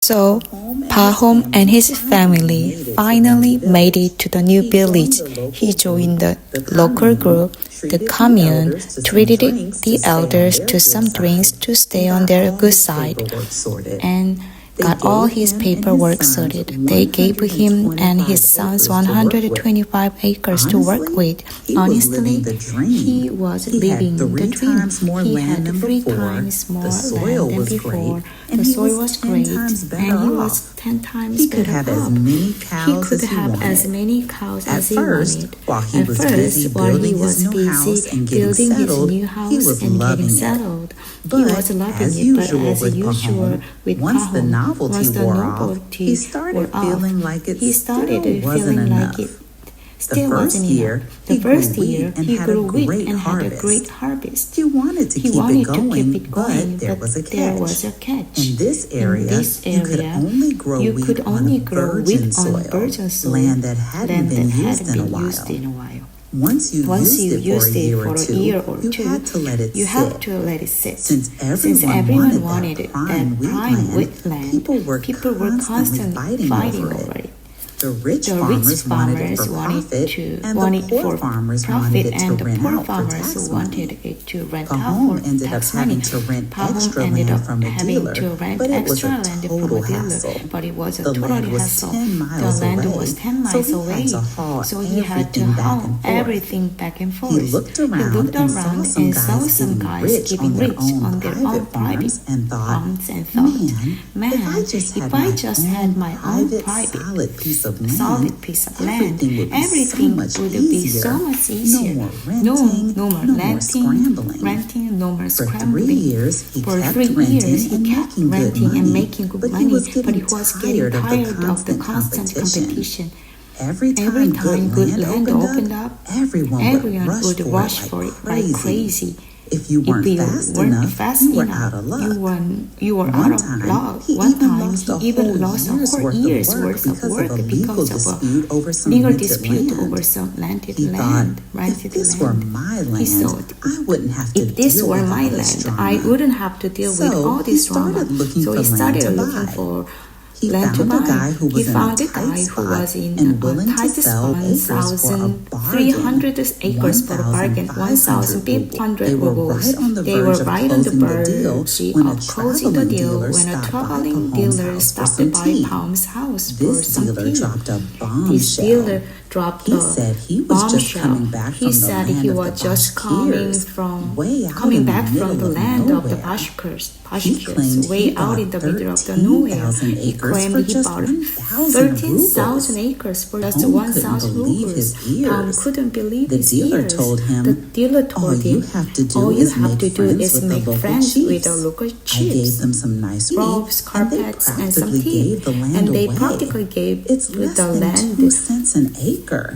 So, Pahom and his family finally made it to the new village. He joined the local group, the Commune, treated the elders to some drinks to stay on their good side, and got all his paperwork sorted. They gave him and his sons 125 acres to work with. Honestly, he was living the dream. He had 3 times more land than before. The soil was great, and he was 10 times better off. He could have as many cows as he wanted. At first, while he was busy building his new house and getting settled, he was loving it, but as usual with Pahom, once the novelty he started feeling like it still wasn't enough. The first year, he grew wheat and had a great harvest. He wanted to keep it going, but there was a catch. In this area, you could only grow wheat on virgin soil, land that hadn't been used in a while. Once you used it for a year or two, you had to let it sit. Since everyone wanted that prime wheatland, people were constantly fighting over it. The rich farmers wanted it for profit, and the poor farmers wanted it to rent out for tax money. Pahom ended up having to rent extra land from a dealer, but it was a total hassle. The land was 10 miles away, so he had to haul everything back and forth. He looked around and saw some guys giving rich on their own private farms and thought, man, if I just had my own private solid piece of land, everything would be so much easier. No more renting, no more scrambling. For 3 years, he kept renting and making good money, but he was getting tired of the constant competition. Every time good land opened up, everyone would rush for it like crazy. If you weren't fast enough, you were out of luck. You were out of luck. One time, he even lost a whole year's worth of work because of a legal dispute over some rented land. If this were my land, I wouldn't have to deal with all this drama. So he started looking for land to buy. He found a guy who was in Titus 1,300 acres for a bargain, 1,500 rubles. They were right on the verge of closing the deal when a traveling dealer stopped by Pahom's house for some tea. This dealer dropped a bombshell. He said he was just coming back from the land of the pastures, way out in the middle of the nowhere. He claimed he bought 13,000 acres for just 1,000 rubles. Pahom couldn't believe his ears. The dealer told him, all you have to do is make friends with the local chiefs, robes, carpets, and some tea. And they practically gave the land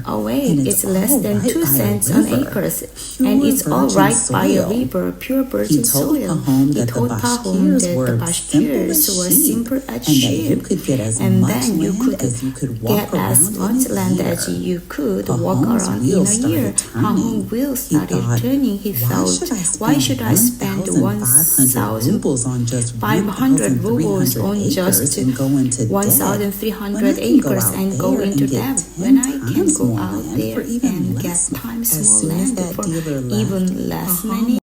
away. It's less than 2 cents an acre, and it's all right by a river, pure virgin soil. He told Pahom that the pastures were simple as sheep, and then you could get as much land as you could walk around in a year. Pahom will started turning. He thought, why should I spend 1,500 rubles on just 1,300 acres and go into debt when I can go out there and get times more land for even less money?